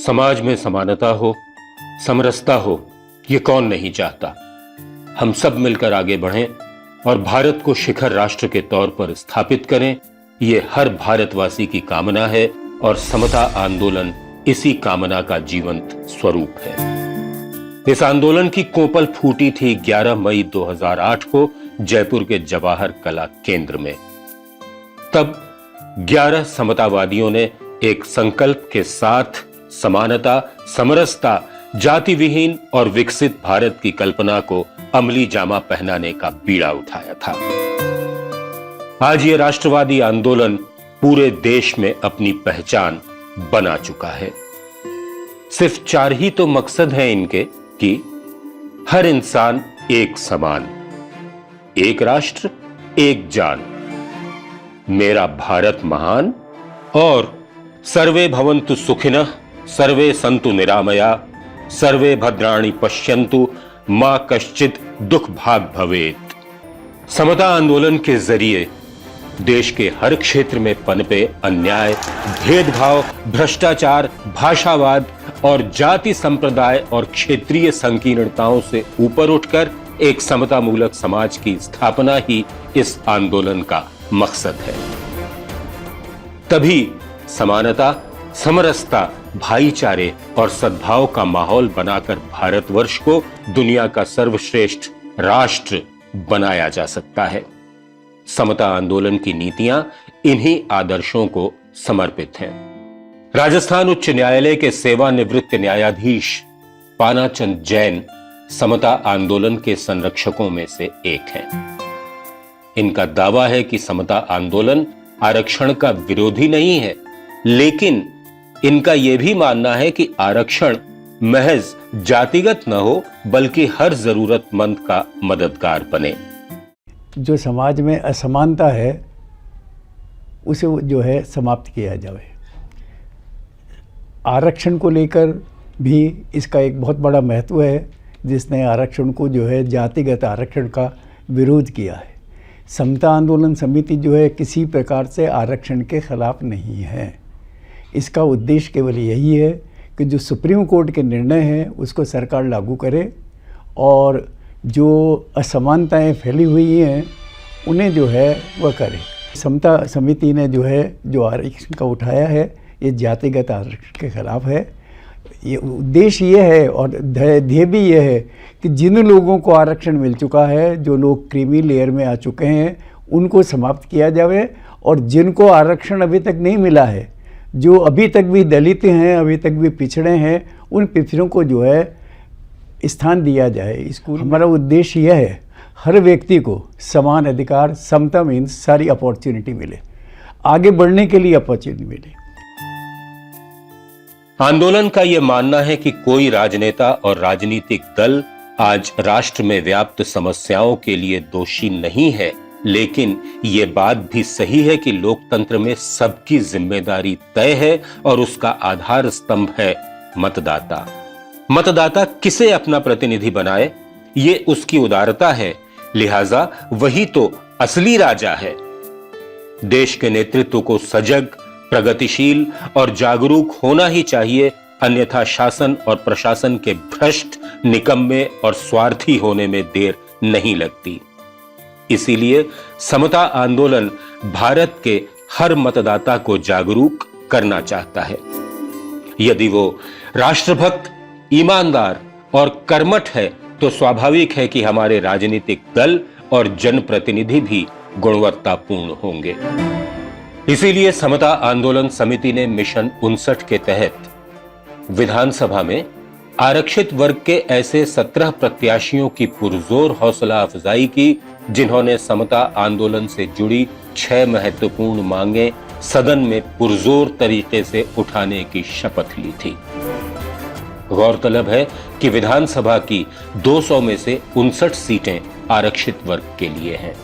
समाज में समानता हो, समरसता हो, ये कौन नहीं चाहता। हम सब मिलकर आगे बढ़ें और भारत को शिखर राष्ट्र के तौर पर स्थापित करें, ये हर भारतवासी की कामना है और समता आंदोलन इसी कामना का जीवंत स्वरूप है। इस आंदोलन की कोपल फूटी थी 11 मई 2008 को जयपुर के जवाहर कला केंद्र में। तब 11 समतावादियों ने एक संकल्प के साथ समानता, समरसता, जाति विहीन और विकसित भारत की कल्पना को अमली जामा पहनाने का बीड़ा उठाया था। आज ये राष्ट्रवादी आंदोलन पूरे देश में अपनी पहचान बना चुका है। सिर्फ 4 ही तो मकसद हैं इनके कि हर इंसान एक समान, एक राष्ट्र, एक जान, मेरा भारत महान और सर्वे भवन्तु सुखिनः, सर्वे सन्तु निरामया, सर्वे भद्राणि पश्यन्तु, मां कश्चित् दुख भाग भवेत्। समता आंदोलन के जरिए देश के हर क्षेत्र में पनपे अन्याय, भेदभाव, भ्रष्टाचार, भाषावाद और जाति संप्रदाय और क्षेत्रीय संकीर्णताओं से ऊपर उठकर एक समतामूलक समाज की स्थापना ही इस आंदोलन का मकसद है। तभी समानता, समरसता, भाईचारे और सद्भाव का माहौल बनाकर भारतवर्ष को दुनिया का सर्वश्रेष्ठ राष्ट्र बनाया जा सकता है। समता आंदोलन की नीतियां इन्हीं आदर्शों को समर्पित हैं। राजस्थान उच्च न्यायालय के सेवानिवृत्त न्यायाधीश पानाचंद जैन समता आंदोलन के संरक्षकों में से एक हैं। इनका दावा है कि समता आंदोलन आरक्षण का विरोधी नहीं है, लेकिन इनका यह भी मानना है कि आरक्षण महज जातिगत न हो बल्कि हर जरूरतमंद का मददगार बने। जो समाज में असमानता है उसे जो है समाप्त किया जाए। आरक्षण को लेकर भी इसका एक बहुत बड़ा महत्व है, जिसने आरक्षण को जो है जातिगत आरक्षण का विरोध किया है। समता आंदोलन समिति जो है किसी प्रकार से आरक्षण के खिलाफ नहीं है। इसका उद्देश्य केवल यही है कि जो सुप्रीम कोर्ट के निर्णय हैं उसको सरकार लागू करे और जो असमानताएं फैली हुई हैं उन्हें जो है वह करे। समता समिति ने जो है जो आरक्षण का उठाया है ये जातिगत आरक्षण के खिलाफ है। ये उद्देश्य ये है और ध्येय भी ये है कि जिन लोगों को आरक्षण मिल चुका है, जो लोग क्रीमी लेयर में आ चुके हैं, उनको समाप्त किया जाए और जिनको आरक्षण अभी तक नहीं मिला है, जो अभी तक भी दलित हैं, अभी तक भी पिछड़े हैं, उन पिछड़ों को जो है स्थान दिया जाए। स्कूल हमारा उद्देश्य यह है हर व्यक्ति को समान अधिकार, समता मीन्स सारी अपॉर्चुनिटी मिले, आगे बढ़ने के लिए अपॉर्चुनिटी मिले। आंदोलन का यह मानना है कि कोई राजनेता और राजनीतिक दल आज राष्ट्र में व्याप्त समस्याओं के लिए दोषी नहीं है, लेकिन ये बात भी सही है कि लोकतंत्र में सबकी जिम्मेदारी तय है और उसका आधार स्तंभ है मतदाता। मतदाता किसे अपना प्रतिनिधि बनाए, ये उसकी उदारता है, लिहाजा वही तो असली राजा है। देश के नेतृत्व को सजग, प्रगतिशील और जागरूक होना ही चाहिए, अन्यथा शासन और प्रशासन के भ्रष्ट, निकम्मे और स्वार्थी होने में देर नहीं लगती। इसीलिए समता आंदोलन भारत के हर मतदाता को जागरूक करना चाहता है। यदि वो राष्ट्रभक्त, ईमानदार और कर्मठ है तो स्वाभाविक है कि हमारे राजनीतिक दल और जनप्रतिनिधि भी गुणवत्तापूर्ण होंगे। इसीलिए समता आंदोलन समिति ने मिशन 59 के तहत विधानसभा में आरक्षित वर्ग के ऐसे 17 प्रत्याशियों की पुरजोर हौसला अफजाई की, जिन्होंने समता आंदोलन से जुड़ी 6 महत्वपूर्ण मांगें सदन में पुरजोर तरीके से उठाने की शपथ ली थी। गौरतलब है कि विधानसभा की 200 में से 59 सीटें आरक्षित वर्ग के लिए हैं।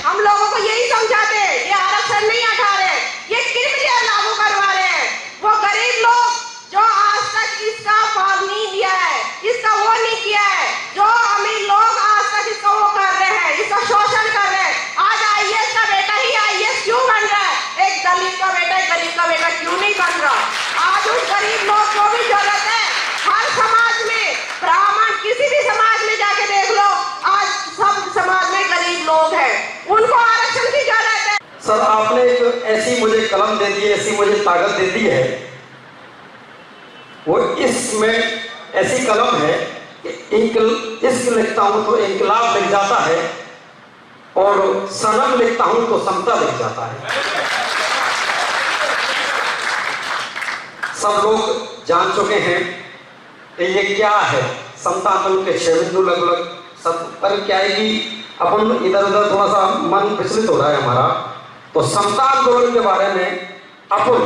हम लोगों को यही समझाते हैं, ये आरक्षण नहीं हटा रहे, ये क्रिमिनल लागू करवा रहे हैं। वो गरीब लोग जो आज तक इसका फॉर्म नहीं दिया है, इसका वो नहीं किया है, जो अमीर लोग आज तक इसका वो कर रहे हैं, इसका शोषण कर रहे हैं। आज आईएएस का बेटा ही आईएएस क्यों बन रहा है, एक दलित का बेटा गरीब का बेटा क्यों नहीं बन रहा? आज उस गरीब लोग को भी जरूरत सर आपने एक ऐसी मुझे कलम दे दी है, ऐसी मुझे ताकत दे दी है, वो इसमें ऐसी कलम है कि इश्क लिखता हूं तो इंकलाब लिख जाता है और सनम लिखता हूं तो समता लिख जाता है। सब लोग जान चुके हैं कि ये क्या है, समता आंदोलन के 6 बिंदु लगभग सब, पर क्या है कि अपन इधर उधर थोड़ा सा मन विचलित हो रहा है हमारा। तो समता आंदोलन के बारे में अपन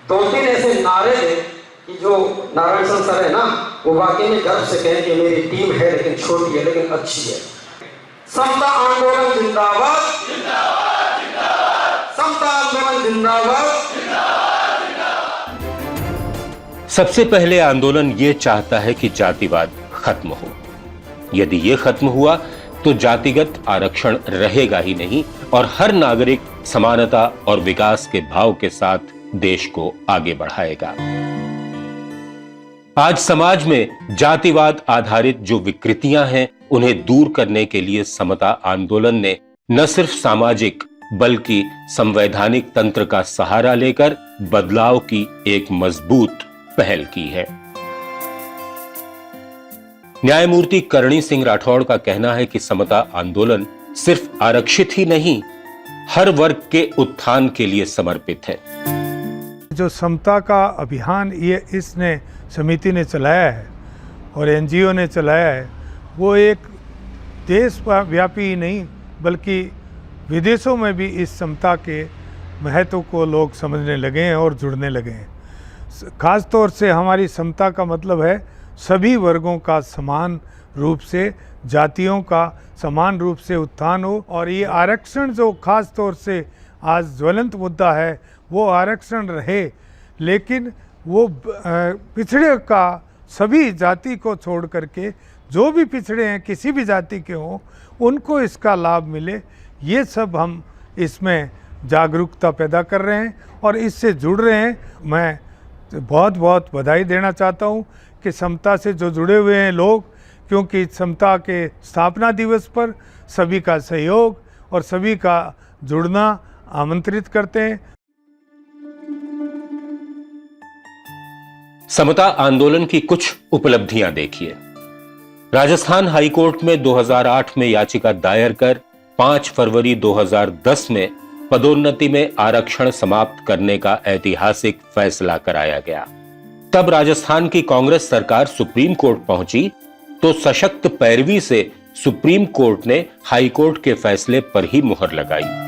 2-3 ऐसे नारे दें कि जो नारायण सर है ना, वो वाकई में गर्व से कहें कि मेरी टीम है लेकिन छोटी है लेकिन अच्छी है। समता आंदोलन जिंदाबाद, समता आंदोलन जिंदाबाद। सबसे पहले आंदोलन ये चाहता है कि जातिवाद खत्म हो। यदि ये खत्म हुआ तो जातिगत आरक्षण रहेगा ही नहीं और हर नागरिक समानता और विकास के भाव के साथ देश को आगे बढ़ाएगा। आज समाज में जातिवाद आधारित जो विकृतियां हैं, उन्हें दूर करने के लिए समता आंदोलन ने न सिर्फ सामाजिक बल्कि संवैधानिक तंत्र का सहारा लेकर बदलाव की एक मजबूत पहल की है। न्यायमूर्ति करणी सिंह राठौड़ का कहना है कि समता आंदोलन सिर्फ आरक्षित ही नहीं, हर वर्ग के उत्थान के लिए समर्पित है। जो समता का अभियान ये इसने समिति ने चलाया है और एनजीओ ने चलाया है, वो एक देशव्यापी ही नहीं बल्कि विदेशों में भी इस समता के महत्व को लोग समझने लगे हैं और जुड़ने लगे हैं। खास तौर से हमारी समता का मतलब है सभी वर्गों का समान रूप से, जातियों का समान रूप से उत्थान हो। और ये आरक्षण जो खास तौर से आज ज्वलंत मुद्दा है, वो आरक्षण रहे, लेकिन वो पिछड़े का सभी जाति को छोड़ करके जो भी पिछड़े हैं किसी भी जाति के हों, उनको इसका लाभ मिले। ये सब हम इसमें जागरूकता पैदा कर रहे हैं और इससे जुड़ रहे हैं। मैं बहुत बहुत बधाई देना चाहता हूँ कि समता से जो जुड़े हुए हैं लोग, क्योंकि समता के स्थापना दिवस पर सभी का सहयोग और सभी का जुड़ना आमंत्रित करते हैं। समता आंदोलन की कुछ उपलब्धियां देखिए। राजस्थान हाईकोर्ट में 2008 में याचिका दायर कर 5 फरवरी 2010 में पदोन्नति में आरक्षण समाप्त करने का ऐतिहासिक फैसला कराया गया। तब राजस्थान की कांग्रेस सरकार सुप्रीम कोर्ट पहुंची तो सशक्त पैरवी से सुप्रीम कोर्ट ने हाईकोर्ट के फैसले पर ही मुहर लगाई।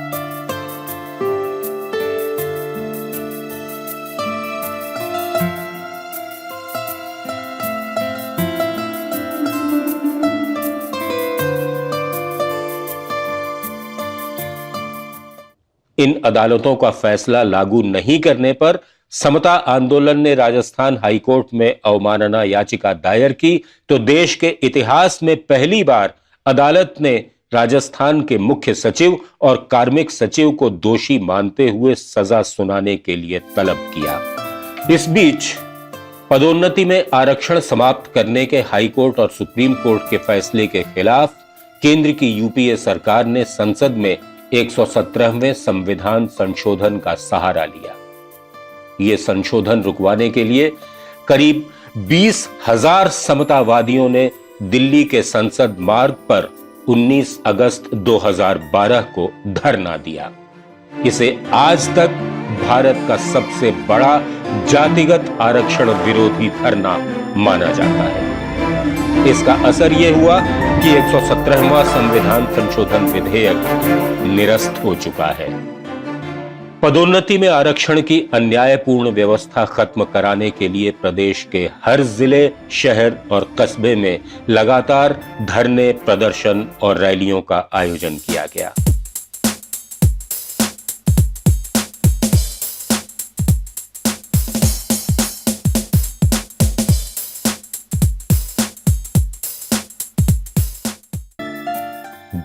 इन अदालतों का फैसला लागू नहीं करने पर समता आंदोलन ने राजस्थान हाईकोर्ट में अवमानना याचिका दायर की तो देश के इतिहास में पहली बार अदालत ने राजस्थान के मुख्य सचिव और कार्मिक सचिव को दोषी मानते हुए सजा सुनाने के लिए तलब किया। इस बीच पदोन्नति में आरक्षण समाप्त करने के हाईकोर्ट और सुप्रीम कोर्ट के फैसले के खिलाफ केंद्र की यूपीए सरकार ने संसद में 117वें संविधान संशोधन का सहारा लिया। यह संशोधन रुकवाने के लिए करीब 20,000 समतावादियों ने दिल्ली के संसद मार्ग पर 19 अगस्त 2012 को धरना दिया। इसे आज तक भारत का सबसे बड़ा जातिगत आरक्षण विरोधी धरना माना जाता है। इसका असर यह हुआ कि 117वां संविधान संशोधन विधेयक निरस्त हो चुका है। पदोन्नति में आरक्षण की अन्यायपूर्ण व्यवस्था खत्म कराने के लिए प्रदेश के हर जिले, शहर और कस्बे में लगातार धरने, प्रदर्शन और रैलियों का आयोजन किया गया।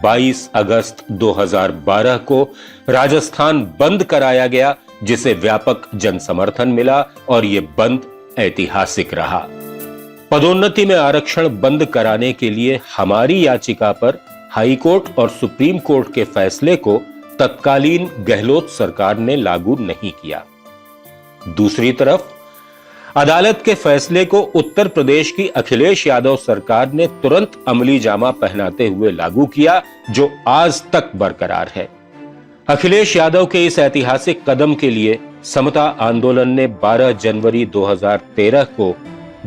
बाईस अगस्त 2012 को राजस्थान बंद कराया गया, जिसे व्यापक जन समर्थन मिला और यह बंद ऐतिहासिक रहा। पदोन्नति में आरक्षण बंद कराने के लिए हमारी याचिका पर हाईकोर्ट और सुप्रीम कोर्ट के फैसले को तत्कालीन गहलोत सरकार ने लागू नहीं किया। दूसरी तरफ अदालत के फैसले को उत्तर प्रदेश की अखिलेश यादव सरकार ने तुरंत अमली जामा पहनाते हुए लागू किया, जो आज तक बरकरार है। अखिलेश यादव के इस ऐतिहासिक कदम के लिए समता आंदोलन ने 12 जनवरी 2013 को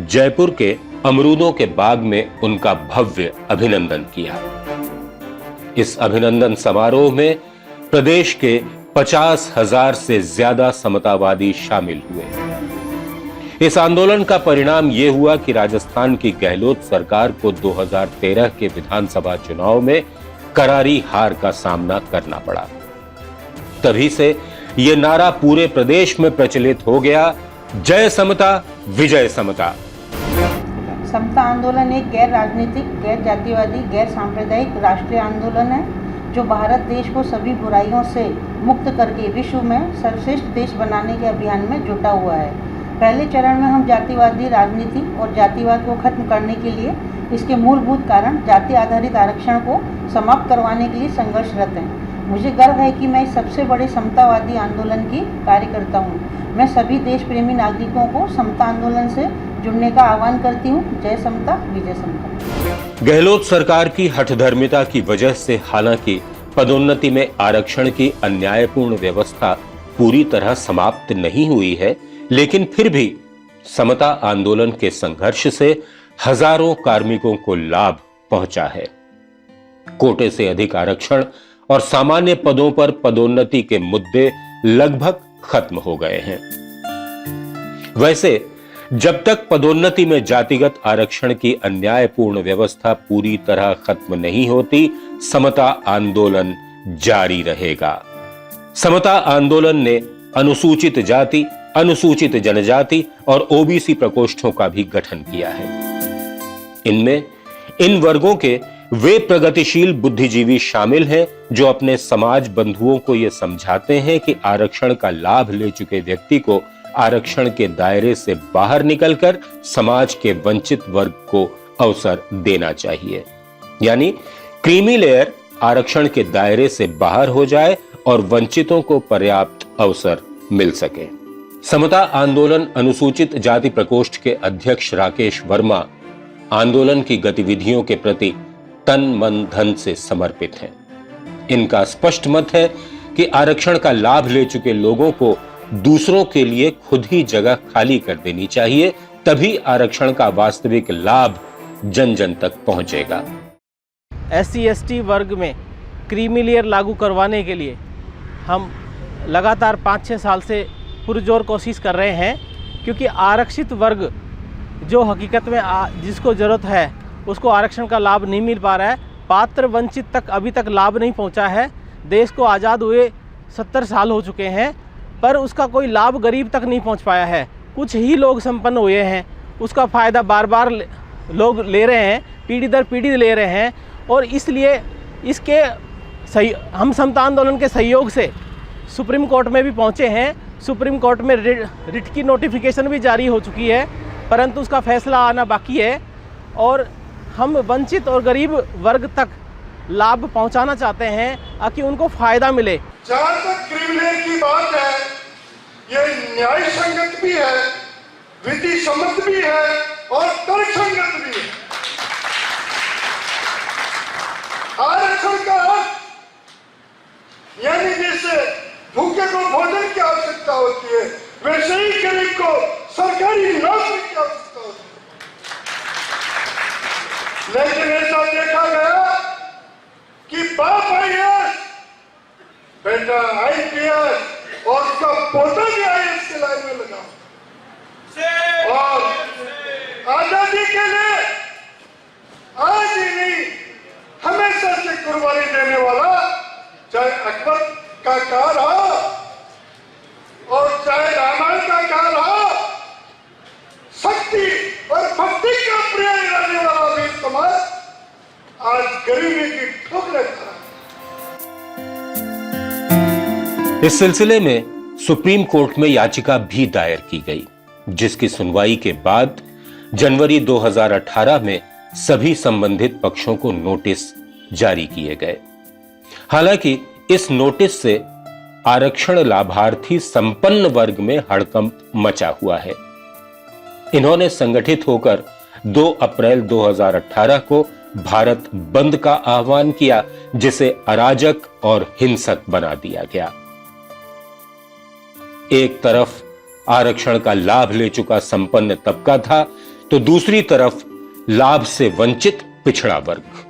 जयपुर के अमरूदों के बाग में उनका भव्य अभिनंदन किया। इस अभिनंदन समारोह में प्रदेश के 50,000 से ज्यादा समतावादी शामिल हुए। इस आंदोलन का परिणाम यह हुआ कि राजस्थान की गहलोत सरकार को 2013 के विधानसभा चुनाव में करारी हार का सामना करना पड़ा। तभी से यह नारा पूरे प्रदेश में प्रचलित हो गया, जय समता विजय समता। समता आंदोलन एक गैर राजनीतिक, गैर जातिवादी, गैर सांप्रदायिक राष्ट्रीय आंदोलन है जो भारत देश को सभी बुराइयों से मुक्त करके विश्व में सर्वश्रेष्ठ देश बनाने के अभियान में जुटा हुआ है। पहले चरण में हम जातिवादी राजनीति और जातिवाद को खत्म करने के लिए इसके मूलभूत कारण जाति आधारित आरक्षण को समाप्त करवाने के लिए संघर्षरत हैं। मुझे गर्व है कि मैं इस सबसे बड़े समतावादी आंदोलन की कार्यकर्ता हूँ। मैं सभी देश प्रेमी नागरिकों को समता आंदोलन से जुड़ने का आह्वान करती हूँ। जय समता विजय समता। गहलोत सरकार की हठधर्मिता की वजह से हालांकि पदोन्नति में आरक्षण की अन्यायपूर्ण व्यवस्था पूरी तरह समाप्त नहीं हुई है, लेकिन फिर भी समता आंदोलन के संघर्ष से हजारों कार्मिकों को लाभ पहुंचा है। कोटे से अधिक आरक्षण और सामान्य पदों पर पदोन्नति के मुद्दे लगभग खत्म हो गए हैं। वैसे जब तक पदोन्नति में जातिगत आरक्षण की अन्यायपूर्ण व्यवस्था पूरी तरह खत्म नहीं होती, समता आंदोलन जारी रहेगा। समता आंदोलन ने अनुसूचित जाति, अनुसूचित जनजाति और ओबीसी प्रकोष्ठों का भी गठन किया है। इनमें इन वर्गों के वे प्रगतिशील बुद्धिजीवी शामिल हैं जो अपने समाज बंधुओं को यह समझाते हैं कि आरक्षण का लाभ ले चुके व्यक्ति को आरक्षण के दायरे से बाहर निकलकर समाज के वंचित वर्ग को अवसर देना चाहिए। यानी क्रीमी लेयर आरक्षण के दायरे से बाहर हो जाए और वंचितों को पर्याप्त अवसर मिल सके। समता आंदोलन अनुसूचित जाति प्रकोष्ठ के अध्यक्ष राकेश वर्मा आंदोलन की गतिविधियों के प्रति तन मन धन से समर्पित हैं। इनका स्पष्ट मत है कि आरक्षण का लाभ ले चुके लोगों को दूसरों के लिए खुद ही जगह खाली कर देनी चाहिए, तभी आरक्षण का वास्तविक लाभ जन जन तक पहुंचेगा। SC/ST वर्ग में क्रीमी लेयर लागू करवाने के लिए हम लगातार 5-6 साल से पुरजोर कोशिश कर रहे हैं, क्योंकि आरक्षित वर्ग जो हकीकत में जिसको ज़रूरत है उसको आरक्षण का लाभ नहीं मिल पा रहा है। पात्र वंचित तक अभी तक लाभ नहीं पहुंचा है। देश को आज़ाद हुए 70 साल हो चुके हैं, पर उसका कोई लाभ गरीब तक नहीं पहुंच पाया है। कुछ ही लोग संपन्न हुए हैं, उसका फ़ायदा बार बार लोग ले रहे हैं, पीढ़ी दर पीढ़ी ले रहे हैं। और इसलिए इसके हम समता आंदोलन के सहयोग से सुप्रीम कोर्ट में भी पहुंचे हैं। सुप्रीम कोर्ट में रिट की नोटिफिकेशन भी जारी हो चुकी है, परंतु उसका फैसला आना बाकी है। और हम वंचित और गरीब वर्ग तक लाभ पहुंचाना चाहते हैं ताकि उनको फ़ायदा मिले। जहाँ तक क्रिमिनल की बात है, ये न्याय संगत भी है, विधि सम्मत भी है और तर्क संगत भी है। आरक्षण का यानी जैसे भूखे को भोजन की आवश्यकता होती है, वैसे ही गरीब को सरकारी नौकरी की आवश्यकता होती है। लेकिन ऐसा देखा गया कि बाप IAS, बेटा IPS और उसका पोता भी IAS के लाइन में लगा। और आजादी के लिए आज ही नहीं, हमेशा से कुर्बानी देने वाला, चाहे अकबर का काल हो और चाहे रामायण का काल हो, शक्ति और भक्ति का प्रिय रहने वाला भी समाज आज गरीबी की ठोकरें खा। इस सिलसिले में सुप्रीम कोर्ट में याचिका भी दायर की गई, जिसकी सुनवाई के बाद जनवरी 2018 में सभी संबंधित पक्षों को नोटिस जारी किए गए। हालांकि इस नोटिस से आरक्षण लाभार्थी संपन्न वर्ग में हड़कंप मचा हुआ है। इन्होंने संगठित होकर 2 अप्रैल 2018 को भारत बंद का आह्वान किया, जिसे अराजक और हिंसक बना दिया गया। एक तरफ आरक्षण का लाभ ले चुका संपन्न तबका था, तो दूसरी तरफ लाभ से वंचित पिछड़ा वर्ग।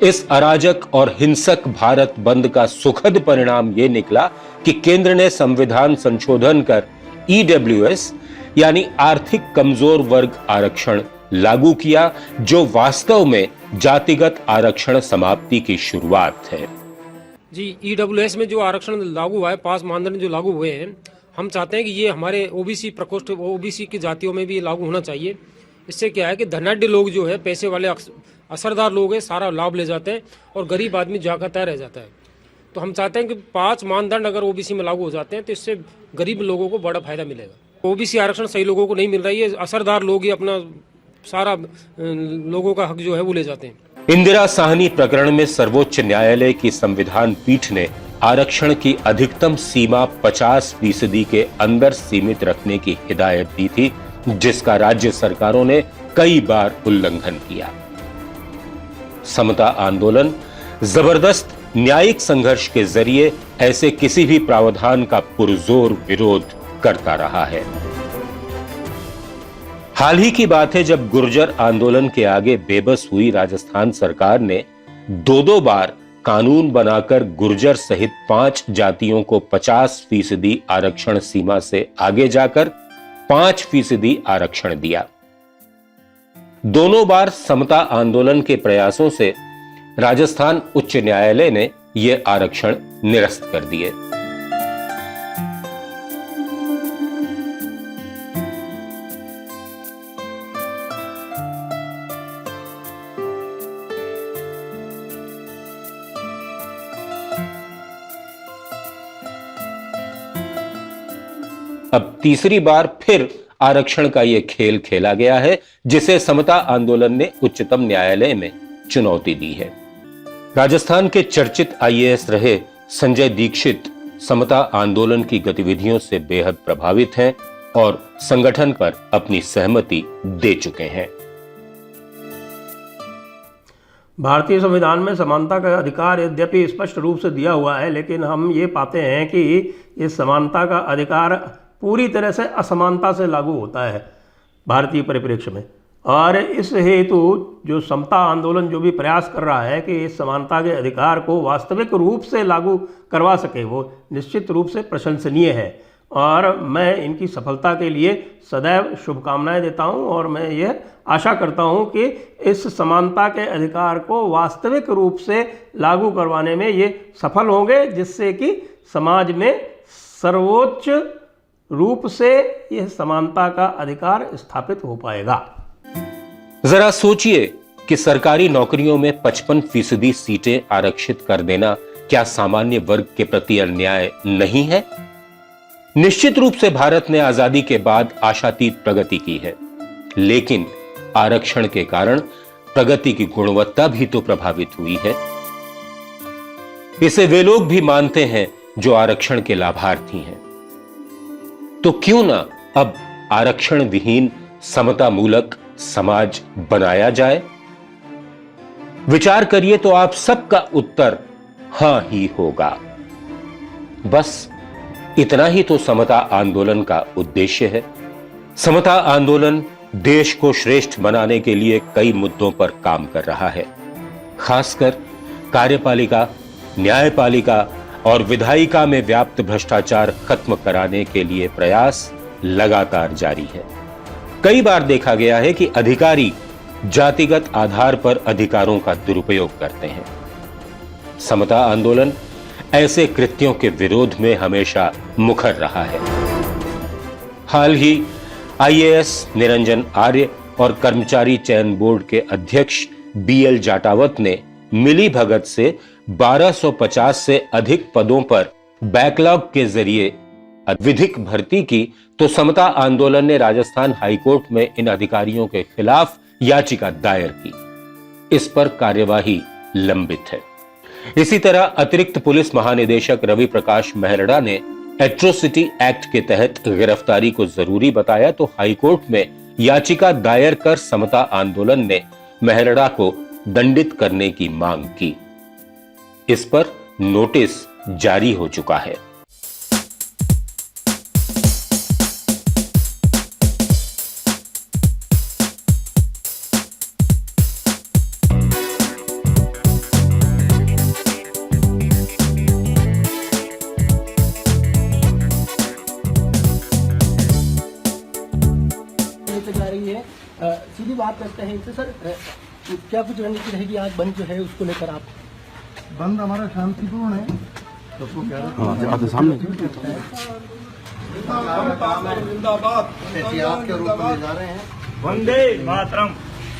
इस अराजक और हिंसक भारत बंद का सुखद परिणाम यह निकला कि केंद्र ने संविधान संशोधन कर ईडब्ल्यूएस यानी आर्थिक कमजोर वर्ग आरक्षण लागू किया, जो वास्तव में जातिगत आरक्षण समाप्ति की शुरुआत है। जी, ईडब्ल्यूएस में जो आरक्षण लागू हुआ है, 5 मानदंड जो लागू हुए हैं, हम चाहते हैं कि ये हमारे ओबीसी प्रकोष्ठ, ओबीसी की जातियों में भी लागू होना चाहिए। इससे क्या है कि धनाढ्य लोग जो है, पैसे वाले असरदार लोग हैं, सारा लाभ ले जाते हैं और गरीब आदमी जागता रह जाता है। तो हम चाहते हैं कि 5 मानदंड अगर ओबीसी में लागू हो जाते हैं तो इससे गरीब लोगों को बड़ा फायदा मिलेगा। ओबीसी आरक्षण सही लोगों को नहीं मिल रहा है, ये असरदार लोग ही अपना सारा लोगों का हक जो है वो ले जाते हैं। इंदिरा साहनी प्रकरण में सर्वोच्च न्यायालय की संविधान पीठ ने आरक्षण की अधिकतम सीमा 50% के अंदर सीमित रखने की हिदायत दी थी, जिसका राज्य सरकारों ने कई बार उल्लंघन किया। समता आंदोलन जबरदस्त न्यायिक संघर्ष के जरिए ऐसे किसी भी प्रावधान का पुरजोर विरोध करता रहा है। हाल ही की बात है जब गुर्जर आंदोलन के आगे बेबस हुई राजस्थान सरकार ने 2 बार कानून बनाकर गुर्जर सहित 5 जातियों को 50% आरक्षण सीमा से आगे जाकर 5% आरक्षण दिया। दोनों बार समता आंदोलन के प्रयासों से राजस्थान उच्च न्यायालय ने यह आरक्षण निरस्त कर दिए। अब तीसरी बार फिर आरक्षण का यह खेल खेला गया है, जिसे समता आंदोलन ने उच्चतम न्यायालय में चुनौती दी है। राजस्थान के चर्चित आईएएस रहे संजय दीक्षित समता आंदोलन की गतिविधियों से बेहद प्रभावित हैं और संगठन पर अपनी सहमति दे चुके हैं। भारतीय संविधान में समानता का अधिकार यद्यपि स्पष्ट रूप से दिया हुआ है, लेकिन हम ये पाते हैं कि इस समानता का अधिकार पूरी तरह से असमानता से लागू होता है भारतीय परिप्रेक्ष्य में। और इस हेतु जो समता आंदोलन जो भी प्रयास कर रहा है कि इस समानता के अधिकार को वास्तविक रूप से लागू करवा सके, वो निश्चित रूप से प्रशंसनीय है और मैं इनकी सफलता के लिए सदैव शुभकामनाएं देता हूं। और मैं यह आशा करता हूं कि इस समानता के अधिकार को वास्तविक रूप से लागू करवाने में ये सफल होंगे, जिससे कि समाज में सर्वोच्च रूप से यह समानता का अधिकार स्थापित हो पाएगा। जरा सोचिए कि सरकारी नौकरियों में 55% सीटें आरक्षित कर देना क्या सामान्य वर्ग के प्रति अन्याय नहीं है? निश्चित रूप से भारत ने आजादी के बाद आशातीत प्रगति की है, लेकिन आरक्षण के कारण प्रगति की गुणवत्ता भी तो प्रभावित हुई है। इसे वे लोग भी मानते हैं जो आरक्षण के लाभार्थी हैं। तो क्यों ना अब आरक्षण विहीन समता मूलक समाज बनाया जाए? विचार करिए तो आप सबका उत्तर हां ही होगा। बस इतना ही तो समता आंदोलन का उद्देश्य है। समता आंदोलन देश को श्रेष्ठ बनाने के लिए कई मुद्दों पर काम कर रहा है। खासकर कार्यपालिका, न्यायपालिका और विधायिका में व्याप्त भ्रष्टाचार खत्म कराने के लिए प्रयास लगातार जारी है। कई बार देखा गया है कि अधिकारी जातिगत आधार पर अधिकारों का दुरुपयोग करते हैं। समता आंदोलन ऐसे कृत्यों के विरोध में हमेशा मुखर रहा है। हाल ही आईएएस निरंजन आर्य और कर्मचारी चयन बोर्ड के अध्यक्ष बीएल जाटावत ने मिली भगत से 1250 से अधिक पदों पर बैकलॉग के जरिए विधिक भर्ती की, तो समता आंदोलन ने राजस्थान हाईकोर्ट में इन अधिकारियों के खिलाफ याचिका दायर की। इस पर कार्यवाही लंबित है। इसी तरह अतिरिक्त पुलिस महानिदेशक रवि प्रकाश मेहरड़ा ने एट्रोसिटी एक्ट के तहत गिरफ्तारी को जरूरी बताया तो हाईकोर्ट में याचिका दायर कर समता आंदोलन ने मेहरड़ा को दंडित करने की मांग की। इस पर नोटिस जारी हो चुका है। सीधी बात करते हैं इनसे सर, क्या कुछ रणनीति रहेगी आज बंद जो है उसको लेकर? आप बंद हमारा शांतिपूर्ण है, सबको कह रहे हैं सामने एहतियात के रूप में ले जा रहे हैं। वंदे मातरम।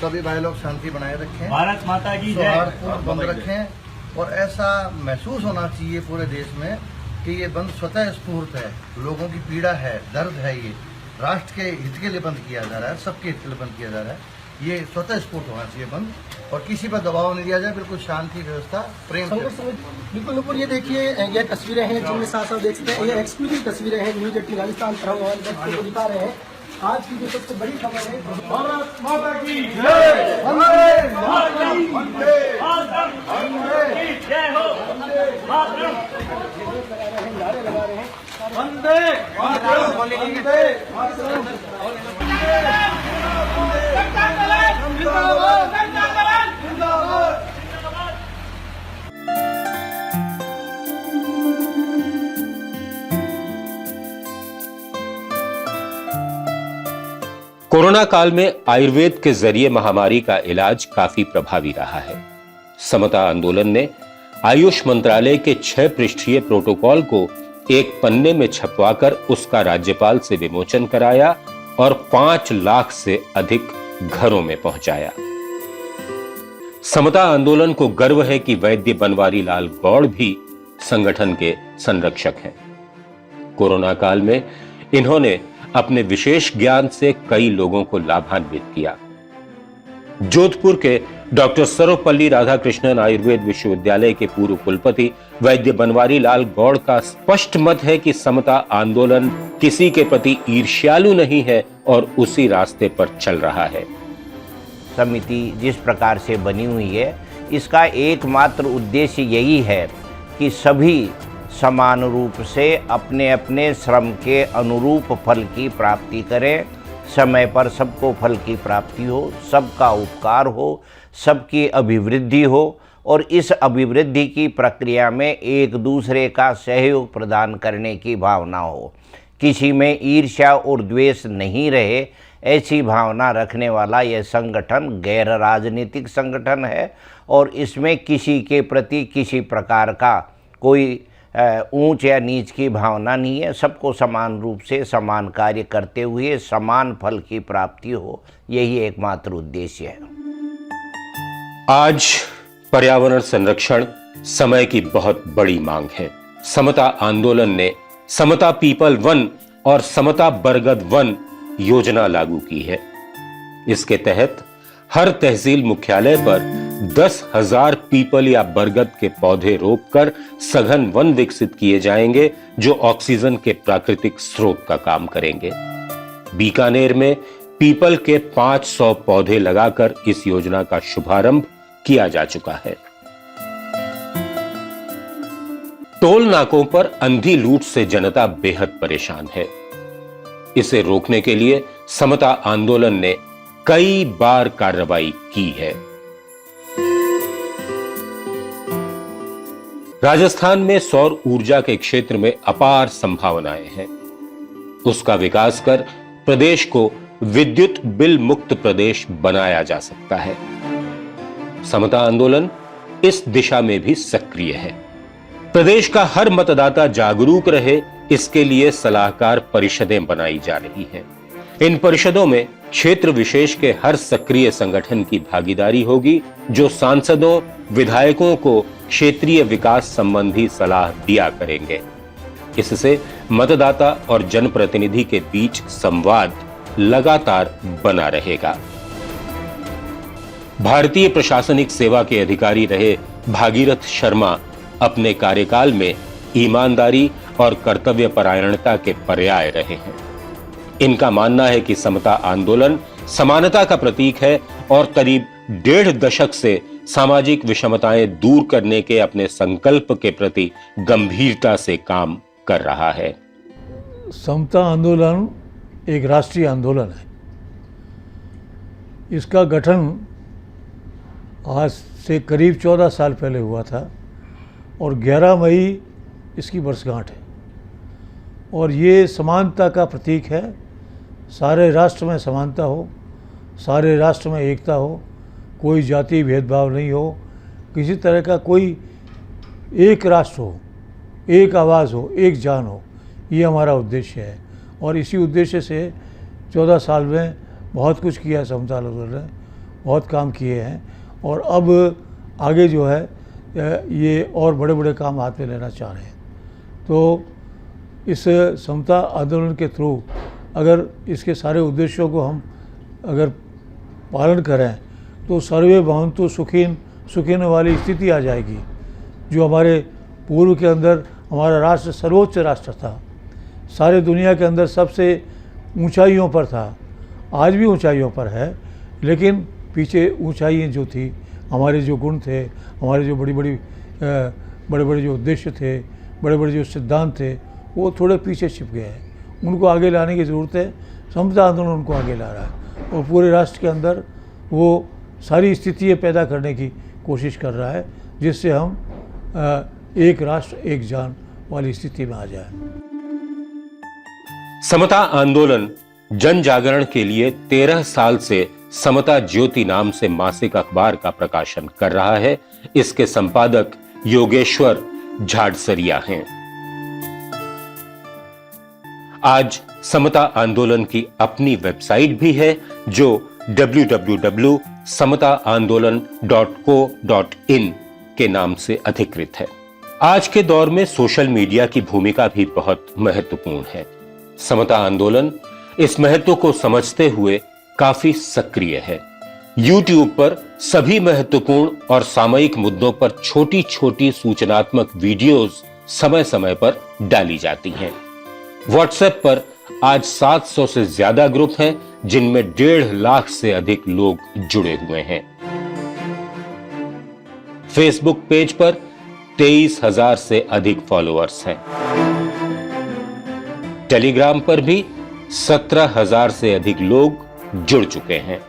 सभी भाई लोग शांति बनाए रखें, भारत माता की जय। बंद रखें और ऐसा महसूस होना चाहिए पूरे देश में कि ये बंद स्वतः स्फूर्त है, लोगों की पीड़ा है, दर्द है, ये राष्ट्र के हित के लिए बंद किया जा रहा है, सबके हित के लिए बंद किया जा रहा है। ये स्वतः स्फूर्त होना चाहिए बंद, और किसी पर दबाव नहीं दिया जाए, बिल्कुल शांति व्यवस्था प्रेम। बिल्कुल नुपुर, ये देखिए ये तस्वीरें हैं जिनमें साथ साथ देख सकते हैं, ये एक्सक्लूसिव तस्वीरें हैं न्यूज 18 राजस्थान पर हम दिखा रहे हैं। आज की जो सबसे बड़ी खबर है, भारत माता की जय, वंदे मातरम, वंदे जय हो, मातरम नारे लगा रहे हैं, वंदे मातरम, वंदे मातरम, कोरोना काल में आयुर्वेद के जरिए महामारी का इलाज काफी प्रभावी रहा है। समता आंदोलन ने आयुष मंत्रालय के 6 पृष्ठीय प्रोटोकॉल को एक पन्ने में छपवाकर उसका राज्यपाल से विमोचन कराया और 5 लाख से अधिक घरों में पहुंचाया। समता आंदोलन को गर्व है कि वैद्य बनवारी लाल गौड़ भी संगठन के संरक्षक हैं। कोरोना काल में इन्होंने अपने विशेष ज्ञान से कई लोगों को लाभान्वित किया। जोधपुर के डॉक्टर सर्वपल्ली राधाकृष्णन आयुर्वेद विश्वविद्यालय के पूर्व कुलपति वैद्य बनवारी लाल गौड़ का स्पष्ट मत है कि समता आंदोलन किसी के प्रति ईर्ष्यालु नहीं है और उसी रास्ते पर चल रहा है। समिति जिस प्रकार से बनी हुई है, इसका एकमात्र उद्देश्य यही है कि सभी समान रूप से अपने अपने श्रम के अनुरूप फल की प्राप्ति करें, समय पर सबको फल की प्राप्ति हो, सबका उपकार हो, सबकी अभिवृद्धि हो और इस अभिवृद्धि की प्रक्रिया में एक दूसरे का सहयोग प्रदान करने की भावना हो। किसी में ईर्ष्या और द्वेष नहीं रहे, ऐसी भावना रखने वाला यह संगठन गैर राजनीतिक संगठन है और इसमें किसी के प्रति किसी प्रकार का कोई ऊंच या नीच की भावना नहीं है। सबको समान रूप से समान कार्य करते हुए समान फल की प्राप्ति हो, यही एकमात्र उद्देश्य है। आज पर्यावरण संरक्षण समय की बहुत बड़ी मांग है। समता आंदोलन ने समता पीपल वन और समता बरगद वन योजना लागू की है। इसके तहत हर तहसील मुख्यालय पर 10,000 पीपल या बरगद के पौधे रोपकर सघन वन विकसित किए जाएंगे जो ऑक्सीजन के प्राकृतिक स्रोत का काम करेंगे। बीकानेर में पीपल के 500 पौधे लगाकर इस योजना का शुभारंभ किया जा चुका है। टोल नाकों पर अंधी लूट से जनता बेहद परेशान है। इसे रोकने के लिए समता आंदोलन ने कई बार कार्रवाई की है। राजस्थान में सौर ऊर्जा के क्षेत्र में अपार संभावनाएं हैं। उसका विकास कर प्रदेश को विद्युत बिल मुक्त प्रदेश बनाया जा सकता है। समता आंदोलन इस दिशा में भी सक्रिय है। प्रदेश का हर मतदाता जागरूक रहे, इसके लिए सलाहकार परिषदें बनाई जा रही हैं। इन परिषदों में क्षेत्र विशेष के हर सक्रिय संगठन की भागीदारी होगी जो सांसदों, विधायकों को क्षेत्रीय विकास संबंधी सलाह दिया करेंगे। इससे मतदाता और जनप्रतिनिधि के बीच संवाद लगातार बना रहेगा। भारतीय प्रशासनिक सेवा के अधिकारी रहे भागीरथ शर्मा अपने कार्यकाल में ईमानदारी और कर्तव्य परायणता के पर्याय रहे हैं। इनका मानना है कि समता आंदोलन समानता का प्रतीक है और करीब 1.5 दशक से सामाजिक विषमताएं दूर करने के अपने संकल्प के प्रति गंभीरता से काम कर रहा है। समता आंदोलन एक राष्ट्रीय आंदोलन है। इसका गठन आज से करीब 14 साल पहले हुआ था और 11 मई इसकी वर्षगांठ है और ये समानता का प्रतीक है। सारे राष्ट्र में समानता हो, सारे राष्ट्र में एकता हो, कोई जाति भेदभाव नहीं हो, किसी तरह का कोई एक राष्ट्र हो, एक आवाज़ हो, एक जान हो, ये हमारा उद्देश्य है। और इसी उद्देश्य से 14 साल में बहुत कुछ किया है समता आंदोलन ने, बहुत काम किए हैं और अब आगे जो है ये और बड़े बड़े काम हाथ में लेना चाह रहे हैं। तो इस समता आंदोलन के थ्रू अगर इसके सारे उद्देश्यों को हम अगर पालन करें तो सर्वे भवन्तु सुखिन वाली स्थिति आ जाएगी। जो हमारे पूर्व के अंदर हमारा राष्ट्र सर्वोच्च राष्ट्र था, सारे दुनिया के अंदर सबसे ऊंचाइयों पर था, आज भी ऊंचाइयों पर है, लेकिन पीछे ऊंचाइयाँ जो थी, हमारे जो गुण थे, हमारे जो बड़े बड़े जो उद्देश्य थे, बड़े बड़े जो सिद्धांत थे, वो थोड़े पीछे छिप गए हैं। उनको आगे लाने की ज़रूरत है। समता आंदोलन उनको आगे ला रहा है और पूरे राष्ट्र के अंदर वो सारी स्थितियाँ पैदा करने की कोशिश कर रहा है जिससे हम एक राष्ट्र एक जान वाली स्थिति में आ जाए। समता आंदोलन जन जागरण के लिए 13 साल से समता ज्योति नाम से मासिक अखबार का प्रकाशन कर रहा है। इसके संपादक योगेश्वर झाड़सरिया हैं। आज समता आंदोलन की अपनी वेबसाइट भी है जो www.samataandolan.co.in के नाम से अधिकृत है। आज के दौर में सोशल मीडिया की भूमिका भी बहुत महत्वपूर्ण है। समता आंदोलन इस महत्व को समझते हुए काफी सक्रिय है। YouTube पर सभी महत्वपूर्ण और सामयिक मुद्दों पर छोटी छोटी सूचनात्मक वीडियोस समय समय पर डाली जाती हैं। WhatsApp पर आज 700 से ज्यादा ग्रुप हैं जिनमें 1.5 लाख से अधिक लोग जुड़े हुए हैं। Facebook पेज पर 23,000 से अधिक फॉलोअर्स हैं। टेलीग्राम पर भी 17,000 से अधिक लोग जुड़ चुके हैं।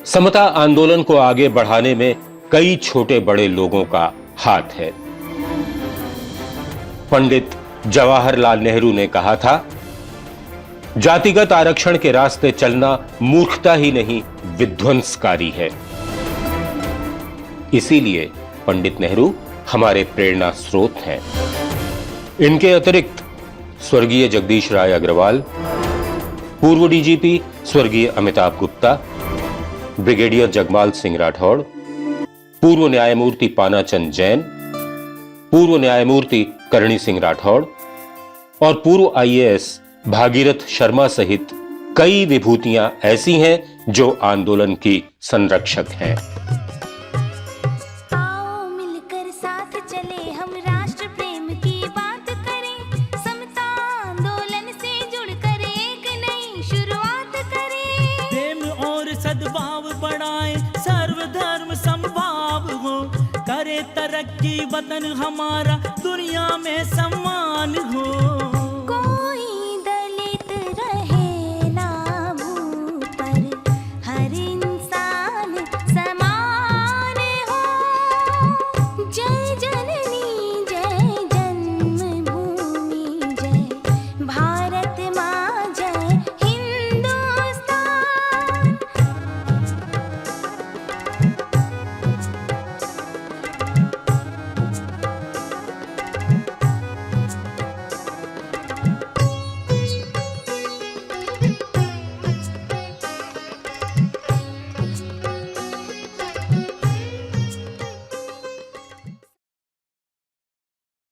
समता आंदोलन को आगे बढ़ाने में कई छोटे बड़े लोगों का हाथ है। पंडित जवाहरलाल नेहरू ने कहा था, जातिगत आरक्षण के रास्ते चलना मूर्खता ही नहीं विध्वंसकारी है। इसीलिए पंडित नेहरू हमारे प्रेरणा स्रोत हैं। इनके अतिरिक्त स्वर्गीय जगदीश राय अग्रवाल, पूर्व डीजीपी स्वर्गीय अमिताभ गुप्ता, ब्रिगेडियर जगमाल सिंह राठौड़, पूर्व न्यायमूर्ति पानाचंद जैन, पूर्व न्यायमूर्ति करणी सिंह राठौड़ और पूर्व IAS भागीरथ शर्मा सहित कई विभूतियां ऐसी हैं जो आंदोलन की संरक्षक हैं। आओ मिलकर साथ चले, हम राष्ट्र प्रेम की बात करें, समता आंदोलन से जुड़कर एक नई शुरुआत करें। प्रेम और सद्भाव बढ़ाए, सर्वधर्म समभाव हो, करे तरक्की वतन हमारा दुनिया में सम्मान हो।